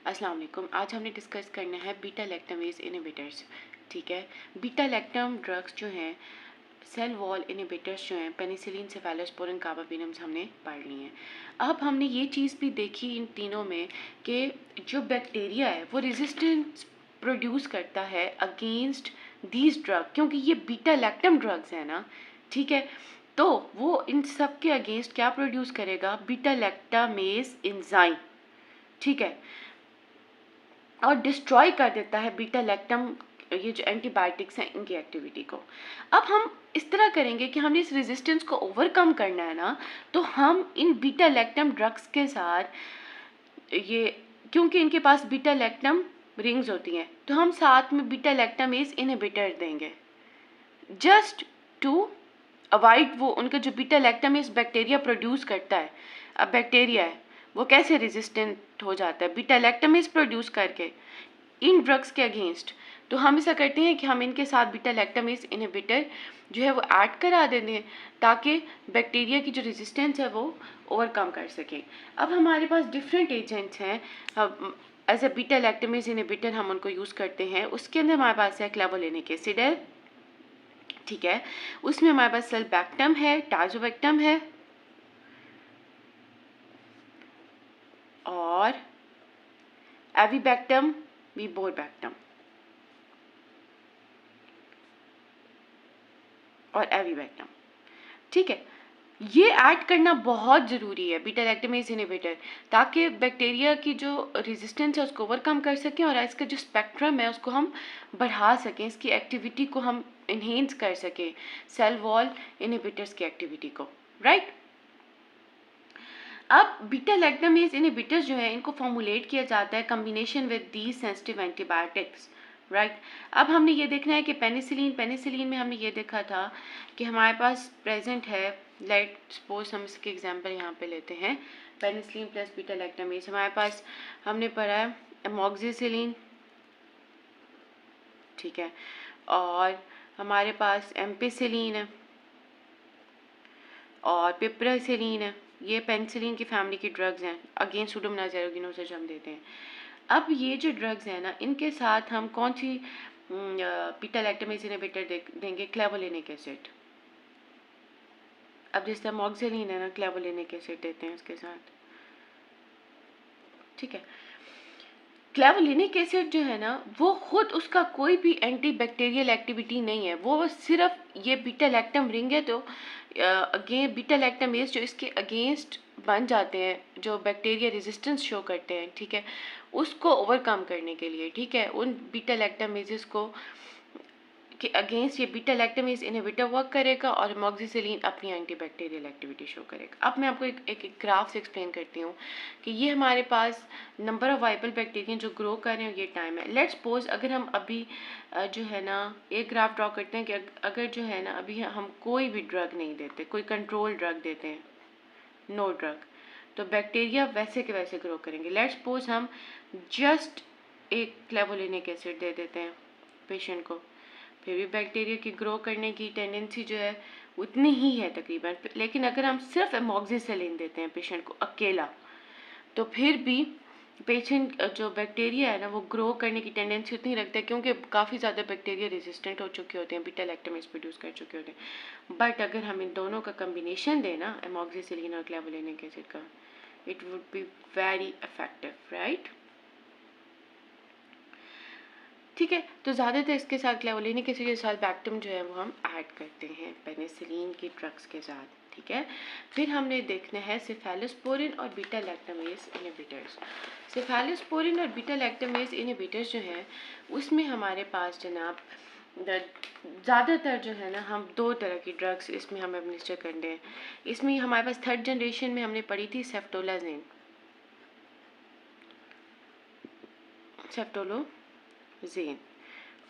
अस्सलाम वालेकुम। आज हमने डिस्कस करना है बीटा लैक्टामेज इनहिबिटर्स। ठीक है, बीटा लैक्टम ड्रग्स जो हैं, सेल वॉल इनहिबिटर्स जो हैं, पेनिसिलिन, सेफेलोस्पोरिन, कार्बापेनम्स हमने पढ़ ली हैं। अब हमने ये चीज़ भी देखी इन तीनों में कि जो बैक्टीरिया है वो रेजिस्टेंस प्रोड्यूस करता है अगेंस्ट दीज ड्रग, क्योंकि ये बीटा लैक्टम ड्रग्स हैं ना। ठीक है, तो वो इन सब के अगेंस्ट क्या प्रोड्यूस करेगा? Beta lactamase enzyme. ठीक है, और डिस्ट्रॉय कर देता है बीटा लैक्टम, ये जो एंटीबायोटिक्स हैं इनकी एक्टिविटी को। अब हम इस तरह करेंगे कि हमने इस रेजिस्टेंस को ओवरकम करना है ना, तो हम इन बीटा लैक्टम ड्रग्स के साथ ये, क्योंकि इनके पास बीटा लैक्टम रिंग्स होती हैं, तो हम साथ में बीटा लैक्टामेज इनहिबिटर देंगे जस्ट टू अवॉइड वो उनका जो बीटा लैक्टामेज बैक्टीरिया प्रोड्यूस करता है। अब बैक्टीरिया है वो कैसे रेजिस्टेंट हो जाता है बीटा लैक्टामेज प्रोड्यूस करके इन ड्रग्स के अगेंस्ट। तो हम ऐसा करते हैं कि हम इनके साथ बीटा लैक्टामेज इनहिबिटर जो है वो ऐड करा देते हैं ताकि बैक्टीरिया की जो रेजिस्टेंस है वो ओवरकम कर सकें। अब हमारे पास डिफरेंट एजेंट्स हैं as a beta lactamase inhibitor, हम उनको यूज़ करते हैं। उसके अंदर हमारे पास है क्लेवोलिनिक एसिड है, ठीक है, उसमें हमारे पास सल्बैक्टम है, टाजोबैक्टम है और एविबैक्टम, विबोरबैक्टम और एविबैक्टम। ठीक है, ये ऐड करना बहुत ज़रूरी है बीटा लैक्टामेज इनहिबिटर, ताकि बैक्टीरिया की जो रेजिस्टेंस है उसको ओवरकम कर सकें और इसका जो स्पेक्ट्रम है उसको हम बढ़ा सकें, इसकी एक्टिविटी को हम इन्हेंस कर सकें, सेल वॉल इनहिबिटर्स की एक्टिविटी को। राइट, अब बीटा लैक्टामेज इनहिबिटर्स जो है इनको फॉर्मुलेट किया जाता है combination with the sensitive antibiotics. Right, अब हमने ये देखना है कि पेनिसिलिन में हमने ये देखा था कि हमारे पास प्रेजेंट है, लेट सपोज हम इसके एग्जांपल यहाँ पे लेते हैं, पेनिसिलिन प्लस बीटा लैक्टामेज हमारे पास हमने पढ़ा है एमोक्सिसिलिन, ठीक है, और हमारे पास एम्पिसिलिन है और पिपरासिलिन है। ये पेनिसिलिन की फैमिली की ड्रग्स हैं अगेंस्ट सुडोमोनास एरुगिनोसिस हम देते हैं। अब ये जो ड्रग्स हैं ना, इनके साथ हम कौन सी बीटा लैक्टामेज इनहिबिटर देंगे? क्लेवोलिनिक एसिड। अब जिस तरह मॉक्सिलिन है ना, क्लेवोलिनिक एसिड देते हैं उसके साथ। ठीक है, क्लेवोलिनिक एसिड जो है ना वो खुद उसका कोई भी एंटी बैक्टीरियल एक्टिविटी नहीं है, वो सिर्फ ये बीटा लैक्टम रिंग है, तो अगेन बीटा लैक्टामेज जो इसके अगेंस्ट बन जाते हैं, जो बैक्टीरिया रेजिस्टेंस शो करते हैं, ठीक है, उसको ओवरकम करने के लिए, ठीक है, उन बीटा लैक्टामेजेस को कि अगेंस्ट ये बीटा लैक्टामेज इनहिबिटर वर्क करेगा और एमोक्सिसिलिन अपनी एंटीबैक्टीरियल एक्टिविटी शो करेगा। अब मैं आपको एक ग्राफ से एक्सप्लेन करती हूँ कि ये हमारे पास नंबर ऑफ वाइबल बैक्टीरिया जो ग्रो कर रहे हैं, ये टाइम है। लेट्स सपोज अगर हम अभी जो है ना एक ग्राफ ड्रॉ करते हैं कि अगर जो है ना अभी हम कोई भी ड्रग नहीं देते, कोई कंट्रोल ड्रग देते हैं, नो ड्रग, तो बैक्टीरिया वैसे के वैसे ग्रो करेंगे। लेट्स सपोज हम जस्ट एक क्लेवोलिनिक एसिड दे देते हैं पेशेंट को, फिर भी बैक्टीरिया की ग्रो करने की टेंडेंसी जो है उतनी ही है तकरीबन। लेकिन अगर हम सिर्फ एमोक्सिसिलिन देते हैं पेशेंट को अकेला, तो फिर भी पेशेंट जो बैक्टीरिया है ना वो ग्रो करने की टेंडेंसी उतनी रखता है, क्योंकि काफ़ी ज़्यादा बैक्टीरिया रेजिस्टेंट हो चुके होते हैं, बीटा लैक्टामेज प्रोड्यूस कर चुके होते हैं। बट अगर हम इन दोनों का कम्बिनेशन दें ना, एमोक्सिसिलिन और क्लेवोलिनिक एसिड का, it would be very effective. Right, ठीक है, तो ज़्यादातर इसके साथ क्लेवोलिनिक एसिड के साथ बैक्टम जो है वो हम ऐड करते हैं पेनिसिलिन की ड्रग्स के साथ। ठीक है, फिर हमने देखना है सेफेलोस्पोरिन और बीटा लैक्टामेज इनहिबिटर्स। सेफेलोस्पोरिन और बीटा लैक्टामेज इनहिबिटर्स जो हैं उसमें हमारे पास जनाब ज़्यादातर जो है ना हम दो तरह की ड्रग्स इसमें हम एडमिनिस्टर करते हैं। इसमें हमारे पास थर्ड जनरेशन में हमने पढ़ी थी सेफ्टोलाजेन, सेफ्टोलोजेन,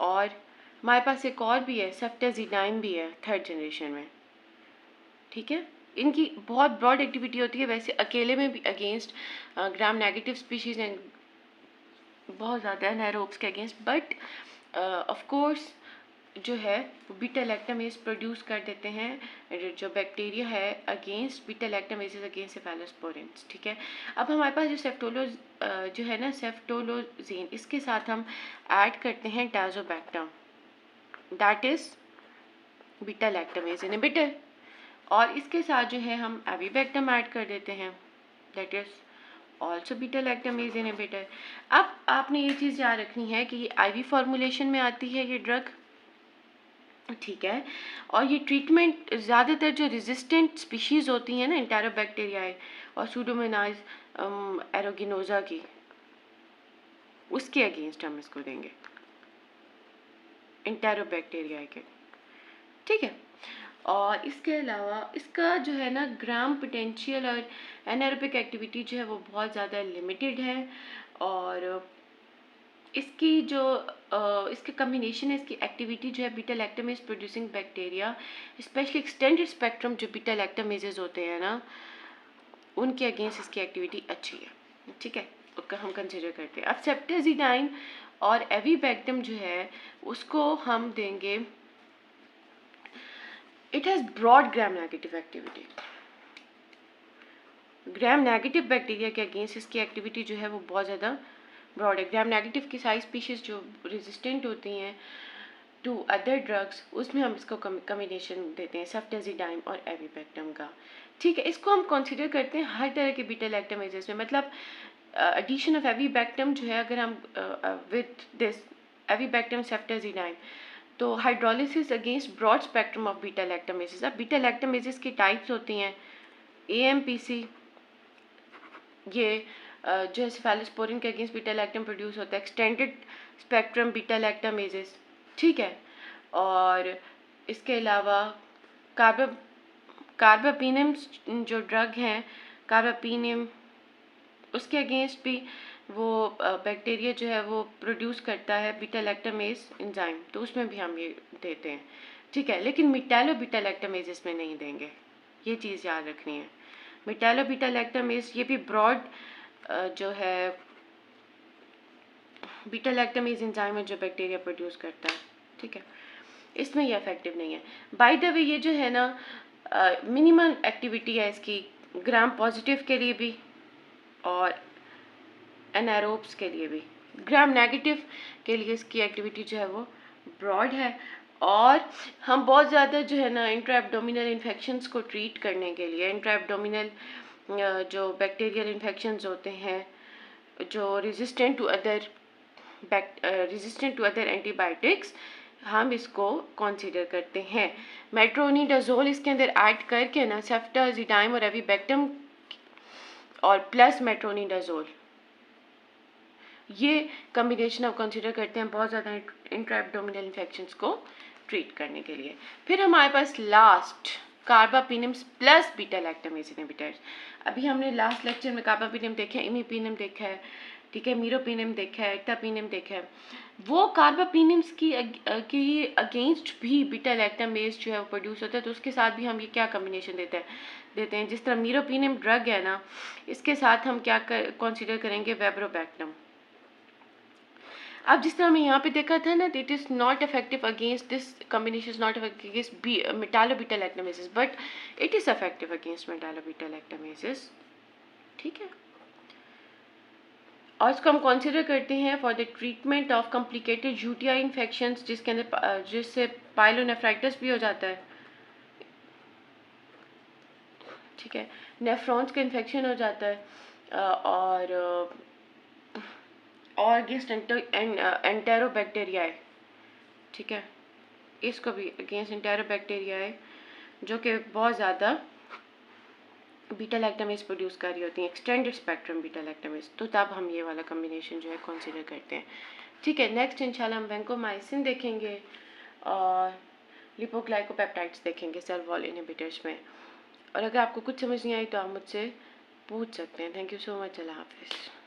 और हमारे पास एक और भी है सेफ्टाजीनाइम भी है थर्ड जनरेशन में। ठीक है, इनकी बहुत ब्रॉड एक्टिविटी होती है, वैसे अकेले में भी against gram negative species and बहुत ज़्यादा एनारोब्स के अगेंस्ट, बट ऑफ कोर्स जो है वो बीटा लैक्टामेज प्रोड्यूस कर देते हैं जो बैक्टीरिया है अगेंस्ट बीटा लैक्टामेजेस अगेंस्ट सेफेलोस्पोरिन्स। ठीक है, अब हमारे पास जो जो है ना सेफ्टोलोजीन, इसके साथ हम ऐड करते हैं tazobactam, that is beta lactamase inhibitor. और इसके साथ जो है हम एविबैक्टम ऐड कर देते हैं, that is also beta lactamase inhibitor. अब आपने ये चीज़ याद रखनी है कि ये आईवी फॉर्मुलेशन में आती है ये ड्रग, ठीक है। और ये ट्रीटमेंट ज़्यादातर जो रेजिस्टेंट स्पीशीज़ होती हैं ना, एंटेरोबैक्टीरियाई और सूडोमोनास एरोगिनोजा की, उसके अगेंस्ट हम इसको देंगे, एंटेरोबैक्टीरियाई के, ठीक है। और इसके अलावा इसका जो है ना ग्राम पोटेंशियल और एनारोबिक एक्टिविटी जो है वो बहुत ज़्यादा लिमिटेड है। और इसकी जो इसके कम्बिनेशन है, इसकी एक्टिविटी जो है beta lactamase producing bacteria, specially extended spectrum जो बीटा लैक्टामेजेस होते हैं ना, उनके अगेंस्ट इसकी एक्टिविटी अच्छी है, ठीक है, उसका हम कंसिडर करते हैं। अब सेप्टेजिडाइन और एविबैक्टम जो है उसको हम देंगे, it has broad gram negative activity, gram negative bacteria के अगेंस्ट इसकी एक्टिविटी जो है वो बहुत ज़्यादा ब्रॉड है। ग्राम नेगेटिव की सारी स्पीशीज़ जो रेजिस्टेंट होती हैं टू अदर ड्रग्स, उसमें हम इसको कम्बिनेशन देते हैं सेफ्टेजिडाइम और एविबैक्टम का, ठीक है। इसको हम कंसीडर करते हैं हर तरह के बीटा लैक्टामेजेस में, मतलब एडिशन ऑफ एविबैक्टम जो है, अगर हम विद दिस एविबैक्टम सेफ्टेजिडाइम, तो hydrolysis against broad spectrum of beta lactamases. अब बीटा लैक्टामेजेस की टाइप्स होती हैं AMPC, ये जो है सेफेलोस्पोरिन के अगेंस्ट बीटा लैक्टम प्रोड्यूस होता है, एक्सटेंडेड स्पेक्ट्रम बीटा लैक्टामेजेस, ठीक है। और इसके अलावा कार्बापीनम जो ड्रग हैं, कार्बापीनम, उसके अगेंस्ट भी वो बैक्टीरिया जो है वो प्रोड्यूस करता है बीटा लैक्टामेज एंजाइम, तो उसमें भी हम ये देते हैं, ठीक है। लेकिन मिटालो बीटा लैक्टामेजेस में नहीं देंगे, ये चीज़ याद रखनी है। मिटालो बीटा लैक्टामेज ये भी ब्रॉड जो है बीटा लैक्टामेज एंजाइम है जो बैक्टीरिया प्रोड्यूस करता है, ठीक है, इसमें ये इफेक्टिव नहीं है। बाय द वे ये जो है ना मिनिमम एक्टिविटी है इसकी ग्राम पॉजिटिव के लिए भी और एनारोब्स के लिए भी। ग्राम नेगेटिव के लिए इसकी एक्टिविटी जो है वो ब्रॉड है। और हम बहुत ज़्यादा जो है ना इंट्रा एब्डोमिनल इन्फेक्शंस को ट्रीट करने के लिए, इंट्रा एब्डोमिनल जो बैक्टीरियल इन्फेक्शंस होते हैं जो रेजिस्टेंट टू अदर एंटीबायोटिक्स, हम इसको कंसीडर करते हैं। मेट्रोनिडाजोल इसके अंदर ऐड करके ना, सेफ्टाजिडाइम और एविबैक्टम और प्लस मेट्रोनिडाजोल, ये कम्बिनेशन आप कंसीडर करते हैं बहुत ज़्यादा इंट्रा एब्डोमिनल इन्फेक्शंस को ट्रीट करने के लिए। फिर हमारे पास last carbapenem plus beta lactamase inhibitors. अभी हमने लास्ट लेक्चर में कार्बापीनम देखा है, इमिपीनम देखा है, ठीक है, मीरोपीनम देखा है, इक्टापीनम देखा है। वो कार्बापीनम्स की अगेंस्ट भी बीटा लैक्टामेज जो है वो प्रोड्यूस होता है, तो उसके साथ भी हम ये क्या कम्बिनेशन देते हैं, जिस तरह मीरोपीनम ड्रग है ना, इसके साथ हम क्या कंसीडर करेंगे, वेब्रोबैक्टम। अब जिस तरह हमने यहाँ पे देखा था ना, it is not effective against this combination, is not effective against metallo beta lactamases, but it is effective against metallo beta lactamases, ठीक है। और इसको हम कंसिडर करते हैं for the treatment of complicated UTI infections, जिसके अंदर जिससे पाइलोनेफ्राइटिस भी हो जाता है, ठीक है, नेफ्रॉन्स का इन्फेक्शन हो जाता है, और अगेंस्ट एंटेरोबैक्टीरिया, ठीक है, इसको भी अगेंस्ट एंटेरोबैक्टीरिया जो कि बहुत ज़्यादा बीटा लैक्टामेज प्रोड्यूस कर रही होती हैं, एक्सटेंडेड स्पेक्ट्रम बीटा लैक्टामेज, तो तब हम ये वाला कम्बिनेशन जो है कंसीडर करते हैं, ठीक है। नेक्स्ट इंशाल्लाह हम वैंकोमाइसिन देखेंगे और लिपोग्लाइकोपेप्टाइड्स देखेंगे सेल वॉल इनहिबिटर्स में। और अगर आपको कुछ समझ नहीं आई तो आप मुझसे पूछ सकते हैं। थैंक यू सो मच, अल्लाह हाफिज़।